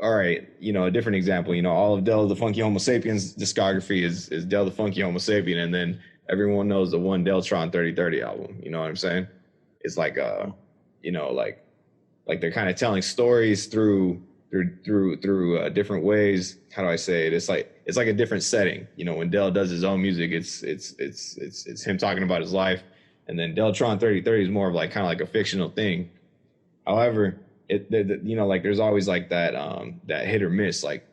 all right, a different example, all of Del the Funky Homo Sapiens discography is Del the Funky Homo Sapien, and then everyone knows the one Deltron 3030 album. You know what I'm saying? It's like you know, like they're kind of telling stories through different ways. How do I say it? It's like a different setting. When Del does his own music, it's him talking about his life, and then Deltron 3030 is more of like kind of like a fictional thing. However, like there's always like that hit or miss. Like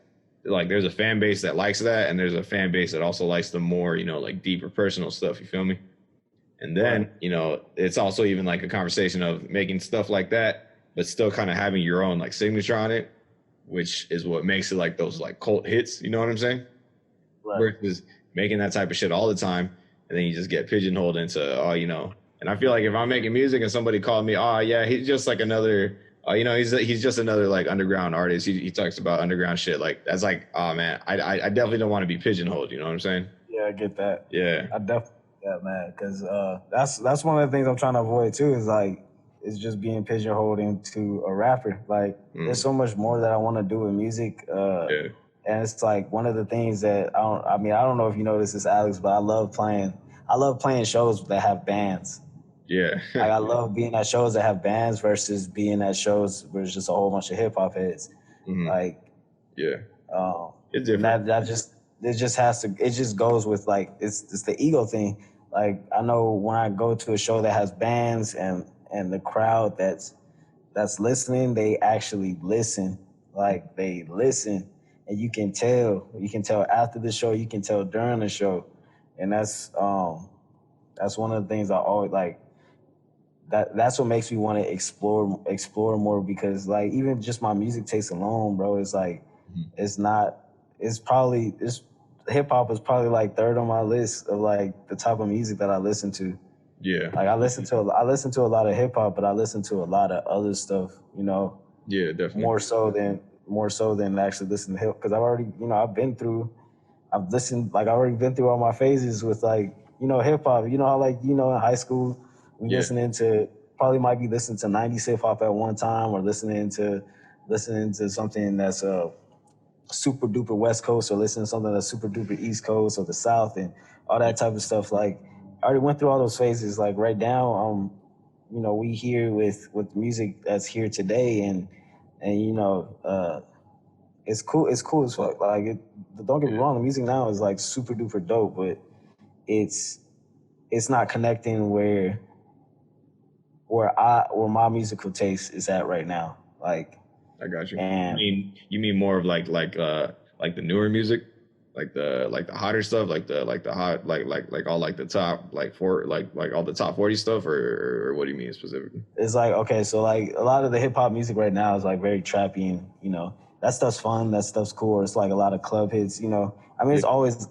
there's a fan base that likes that, and there's a fan base that also likes the more like deeper personal stuff. You feel me? And then it's also even like a conversation of making stuff like that, but still kind of having your own like signature on it, which is what makes it like those like cult hits. You know what I'm saying? Right. Versus making that type of shit all the time, and then you just get pigeonholed into And I feel like if I'm making music and somebody called me, oh yeah, he's just like another, he's just another like underground artist. He talks about underground shit. Like that's like, oh man, I definitely don't want to be pigeonholed. You know what I'm saying? Yeah, I get that. Yeah. I definitely get that, man, because that's one of the things I'm trying to avoid too. Is like it's just being pigeonholed into a rapper. Like there's so much more that I want to do with music. Yeah. And it's like one of the things that I don't know if you know this is Alex, but I love playing shows that have bands. Yeah. Like I love being at shows that have bands versus being at shows where it's just a whole bunch of hip hop heads. Like Yeah. It's and different. it just goes with like it's the ego thing. Like I know when I go to a show that has bands and the crowd that's listening, they actually listen. Like they listen, and you can tell after the show, you can tell during the show, and that's one of the things I always like. That's what makes me want to explore more, because like even just my music taste alone, bro, it's like it's not it's probably it's hip hop is probably like third on my list of like the type of music that I listen to. Yeah. Like I listen to a lot of hip hop, but I listen to a lot of other stuff, Yeah, definitely. more so than actually listening to hip, because I've already I've already been through all my phases with like hip hop. How like in high school we Yeah. probably might be listening to 90s hip hop at one time, or listening to something that's super duper West Coast, or listening to something that's super duper East Coast or the South, and all that type of stuff. Like I already went through all those phases. Like right now, we here with music that's here today, and it's cool. It's cool as fuck. Like don't get me wrong, the music now is like super duper dope, but it's not connecting where my musical taste is at right now. Like I got you. And You mean more of like the newer music, like the hotter stuff, like the hot like all like the top like all the top 40 stuff, or what do you mean specifically? it's like, okay, so like a lot of the hip hop music right now is like very trappy, and that stuff's fun, that stuff's cool. It's like a lot of club hits. It's always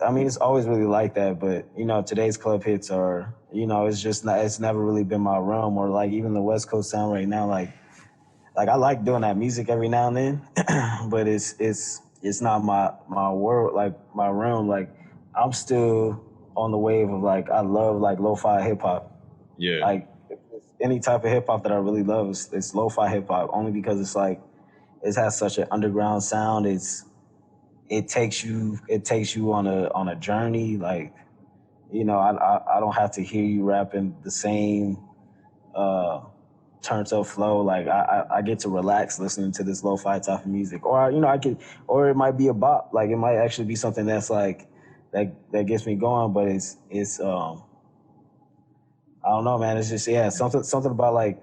really like that, but today's club hits are, it's never really been my realm, or like even the West Coast sound right now. Like I like doing that music every now and then, but it's not my world, like my realm. Like I'm still on the wave of like I love like lo-fi hip hop. Yeah. Like any type of hip hop that I really love is lo-fi hip hop, only because it's like it has such an underground sound. It takes you on a journey. Like I don't have to hear you rapping the same turns up flow. Like I get to relax listening to this lo-fi type of music, or or it might be a bop. Like it might actually be something that's like that gets me going. But it's I don't know, man. It's just something about like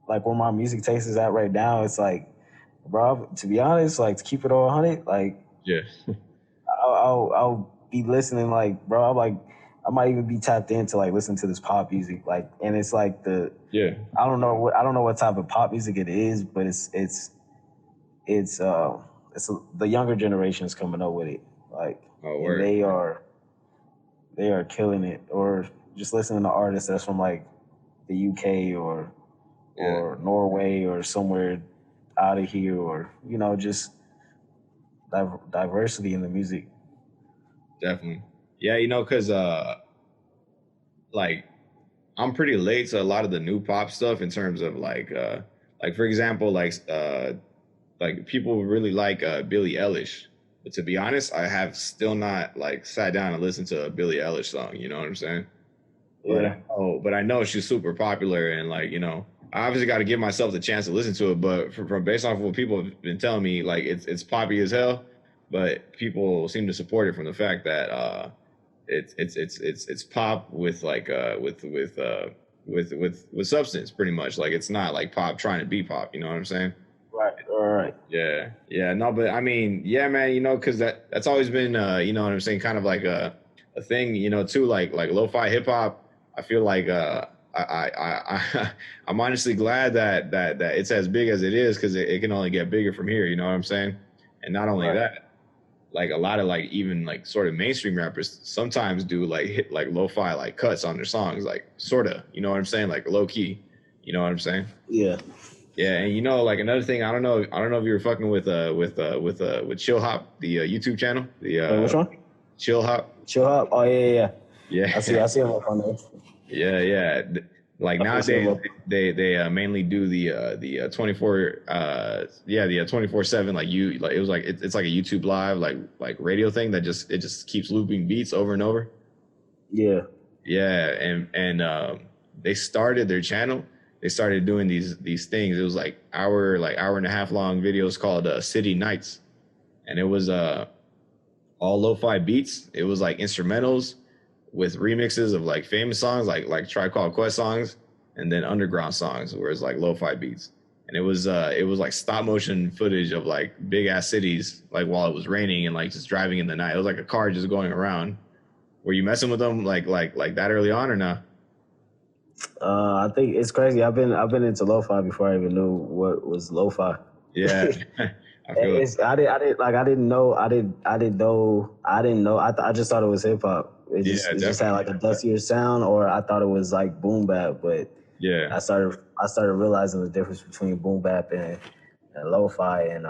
where my music taste is at right now. It's like, bro, to be honest, like to keep it all 100, like Yeah. I'll be listening, like, bro, I might even be tapped into like listening to this pop music, like, and it's like I don't know what type of pop music it is, but the younger generation is coming up with it, like, and they are killing it. Or just listening to artists that's from like the UK or Norway or somewhere out of here, or just diversity in the music. Definitely. Yeah, because like I'm pretty late to a lot of the new pop stuff in terms of like for example, like like people really like Billie Eilish. But to be honest, I have still not like sat down and listened to a Billie Eilish song. You know what I'm saying? Yeah. But I know she's super popular, and like I obviously got to give myself the chance to listen to it. But from based off of what people have been telling me, like it's poppy as hell. But people seem to support it from the fact that it's pop with like with substance, pretty much. Like it's not like pop trying to be pop. You know what I'm saying? Right. All right. Yeah, yeah, no, but I mean, yeah, man, because that's always been, you know what I'm saying, kind of like a thing, too, like lo-fi hip hop. I feel like I'm honestly glad that it's as big as it is because it can only get bigger from here. You know what I'm saying? And not only Right. that, like a lot of like even like sort of mainstream rappers sometimes do like hit like lo-fi like cuts on their songs, like sorta. You know what I'm saying? Like low key. You know what I'm saying? Yeah. Yeah, and like another thing, I don't know if you were fucking with Chill Hop, the YouTube channel, the Wait, which one? Chill Hop. Chill Hop. Oh yeah. I Yeah, see him up on there. yeah. Like I see him nowadays, up. they mainly do the 24 the 24/7 like it was like it's like a YouTube live like radio thing that just keeps looping beats over and over. Yeah. Yeah, and they started their channel. They started doing these things. It was like hour and a half long videos called City Nights, and it was all lo-fi beats. It was like instrumentals with remixes of like famous songs, like Tribe Called Quest songs, and then underground songs where it's like lo-fi beats. And it was like stop motion footage of like big ass cities, like while it was raining and like just driving in the night. It was like a car just going around. Were you messing with them like that early on or not? I think it's crazy. I've been into lo-fi before I even knew what was lo-fi. Yeah, I feel it. I didn't know. I just thought it was hip hop. It just had like a dustier sound, or I thought it was like boom bap. But Yeah, I started realizing the difference between boom bap and lo-fi, and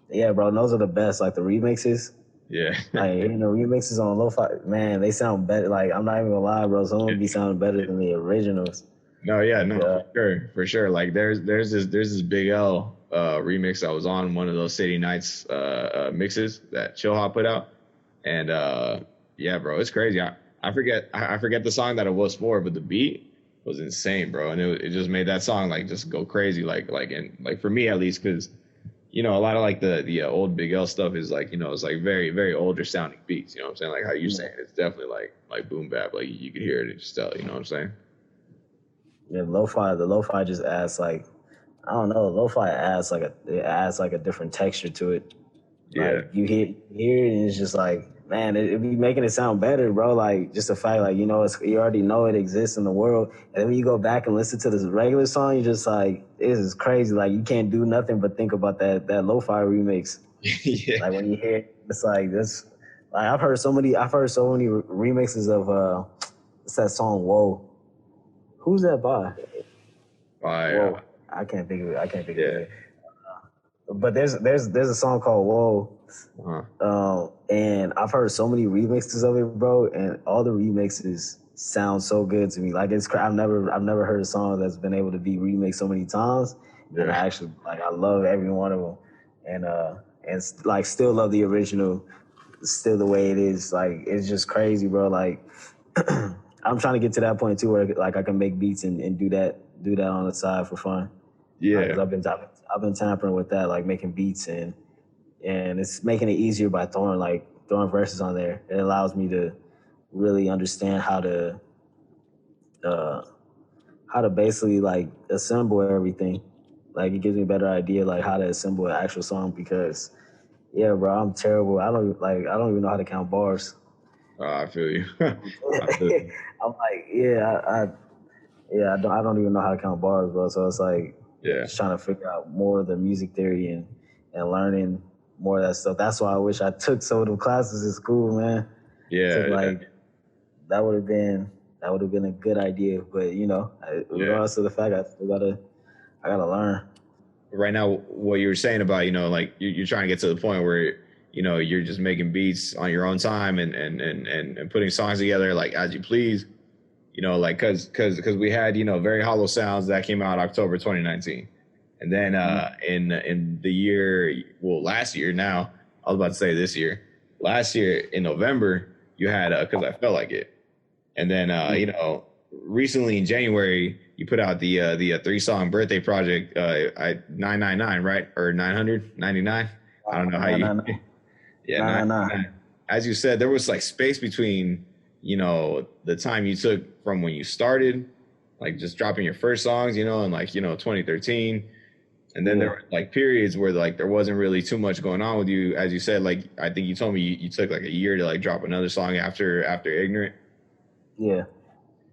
yeah, bro, those are the best. Like the remixes. yeah. Like remixes on lo-fi, man, they sound better. Like I'm not even gonna lie, bro. Some of them be sounding better than the originals. No, yeah, Like, no, for sure. Like there's this Big L remix that was on one of those City Nights mixes that Chill Hop put out, and yeah, bro, it's crazy. I forget the song that it was for, but the beat was insane, bro, and it just made that song like just go crazy, like for me at least, because a lot of like the old Big L stuff is like it's like very very older sounding beats. You know what I'm saying? Like how you're saying, it's definitely like boom bap. Like you could hear it and just tell. You know what I'm saying? yeah, the lo-fi just adds like, I don't know, lo-fi adds like a different texture to it. Yeah. Like you hear it and it's just like, man, it be making it sound better, bro. Like just the fact, like you already know it exists in the world, and then when you go back and listen to this regular song, you're just like, this is crazy. Like you can't do nothing but think about that lo-fi remix. Yeah. Like when you hear it, it's like this. Like I've heard so many remixes of it's that song Whoa. Who's that by? Whoa. I can't think of it. Of it. But there's a song called Whoa. Uh-huh. And I've heard so many remixes of it, bro, and all the remixes sound so good to me. Like I've never heard a song that's been able to be remixed so many times. Yeah. And I love every one of them. And like still love the original, still the way it is. Like it's just crazy, bro. Like I'm trying to get to that point too, where like I can make beats and do that on the side for fun. Yeah. I've been tampering with that, like making beats and it's making it easier by throwing verses on there. It allows me to really understand how to basically like assemble everything. Like it gives me a better idea like how to assemble an actual song, because yeah, bro, I'm terrible. I don't even know how to count bars. I feel you. I'm like, I don't even know how to count bars, bro. So it's like, just trying to figure out more of the music theory and learning more of that stuff. That's why I wish I took some of them classes in school, man. Yeah. That would have been a good idea. But regardless of the fact, I gotta learn. Right now, what you were saying about like you're trying to get to the point where you're just making beats on your own time and putting songs together like as you please. Like because we had Very Hollow Sounds that came out October 2019, And then in the year, well, last year now, I was about to say this year, last year in November, you had Cause I Felt Like It. And then, you know, recently in January, you put out the 3-song birthday project, 999, right? Or 999. I don't know how you, yeah, 999. As you said, there was like space between, you know, the time you took from when you started, like just dropping your first songs, you know, in like, you know, 2013. And then there were like periods where like there wasn't really too much going on with you. As you said, like, I think you told me you took like a year to like drop another song after Ignorant. Yeah.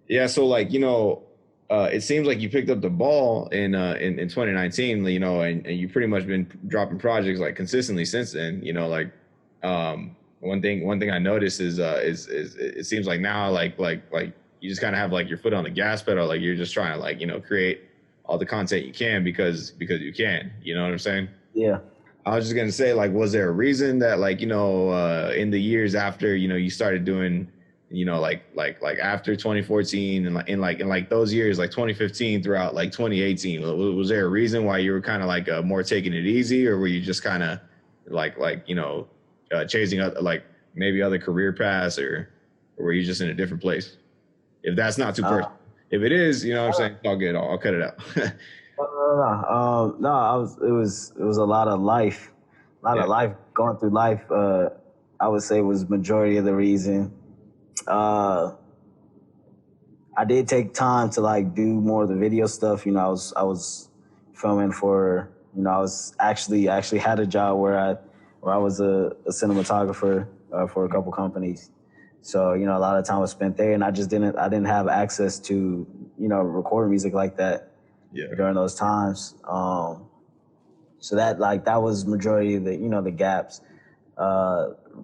Yeah. So like, you know, it seems like you picked up the ball in 2019, you know, and you pretty much been dropping projects like consistently since then, you know, like, one thing I noticed is it seems like now, like you just kind of have like your foot on the gas pedal. Like you're just trying to like, you know, create all the content you can because you can, you know what I'm saying? Yeah. I was just going to say, like, was there a reason that like, you know, in the years after, you know, you started doing, you know, like after 2014 and in like those years, like 2015 throughout like 2018, was there a reason why you were kind of like more taking it easy, or were you just kind of like, you know, chasing like maybe other career paths, or were you just in a different place? If that's not too personal. If it is, you know what I'm saying, I'll get it. I'll cut it out. No, it was a lot of life, going through life. I would say was majority of the reason. I did take time to like do more of the video stuff. You know, I was filming for, you know, I was actually had a job where I was a cinematographer for a couple companies. So, you know, a lot of time was spent there, and I didn't have access to, you know, recording music like that during those times. So that was majority of the, you know, the gaps.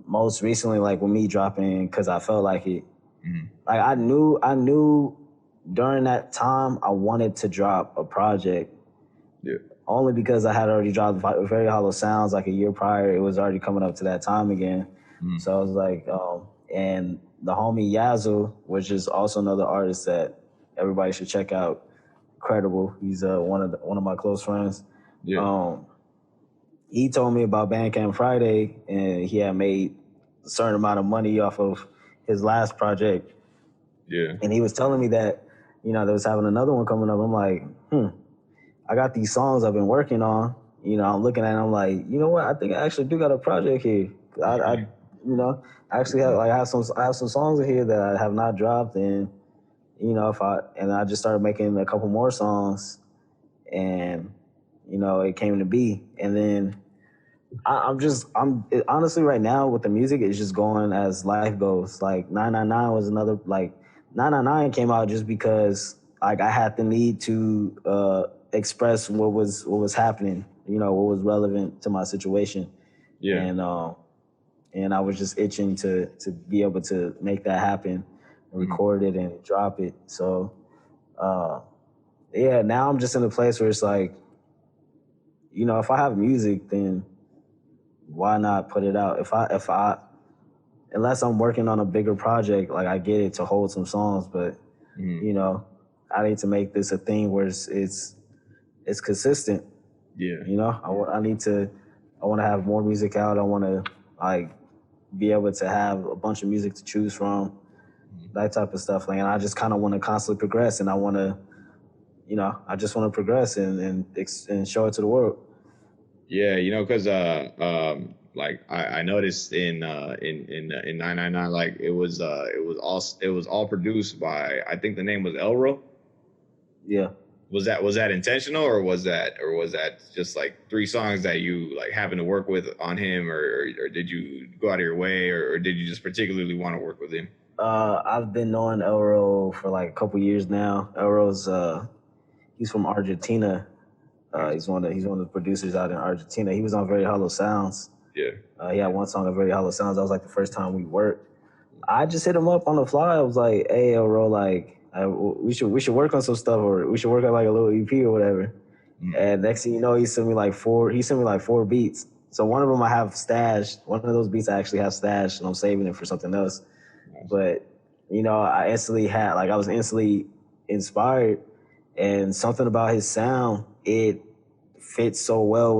Most recently, like with me dropping Cause I Felt Like It, like I knew during that time I wanted to drop a project. Yeah. Only because I had already dropped Very Hollow Sounds like a year prior. It was already coming up to that time again. So I was like, and the homie Yazoo, which is also another artist that everybody should check out. Incredible. He's one of my close friends. Yeah. He told me about Bandcamp Friday, and he had made a certain amount of money off of his last project. Yeah. And he was telling me that, you know, they was having another one coming up. I'm like, I got these songs I've been working on. You know, I'm looking at it, I'm like, you know what? I think I actually do got a project here. I you know, I actually have I have some songs in here that I have not dropped, and you know, I just started making a couple more songs, and you know, it came to be. And then I'm honestly right now with the music, it's just going as life goes. Like 999 was another, like 999 came out just because like I had the need to express what was happening, you know, what was relevant to my situation. Yeah. And I was just itching to be able to make that happen, record it and drop it. So yeah, now I'm just in a place where it's like, you know, if I have music, then why not put it out? If I unless I'm working on a bigger project, like I get it to hold some songs, but you know, I need to make this a thing where it's consistent. Yeah. You know, I want to have more music out. I want to like be able to have a bunch of music to choose from, that type of stuff. Like, and I just kind of want to constantly progress, and I want to, you know, I just want to progress and show it to the world. Yeah, you know, because like I noticed in 999, like it was all produced by, I think the name was Elro. Yeah. Was that intentional, or was that just like 3 songs that you like happened to work with on him, or did you go out of your way, or did you just particularly want to work with him? I've been knowing Elro for like a couple years now. Elro's he's from Argentina. He's one of the producers out in Argentina. He was on Very Hollow Sounds. Yeah. He had one song on Very Hollow Sounds. That was like the first time we worked. I just hit him up on the fly. I was like, "Hey, Elro, like we should work on some stuff, or we should work on like a little EP or whatever." And next thing you know, he sent me like 4 beats. So one of them I have stashed. One of those beats I actually have stashed, and I'm saving it for something else. Nice. But you know, I was instantly inspired, and something about his sound, it fits so well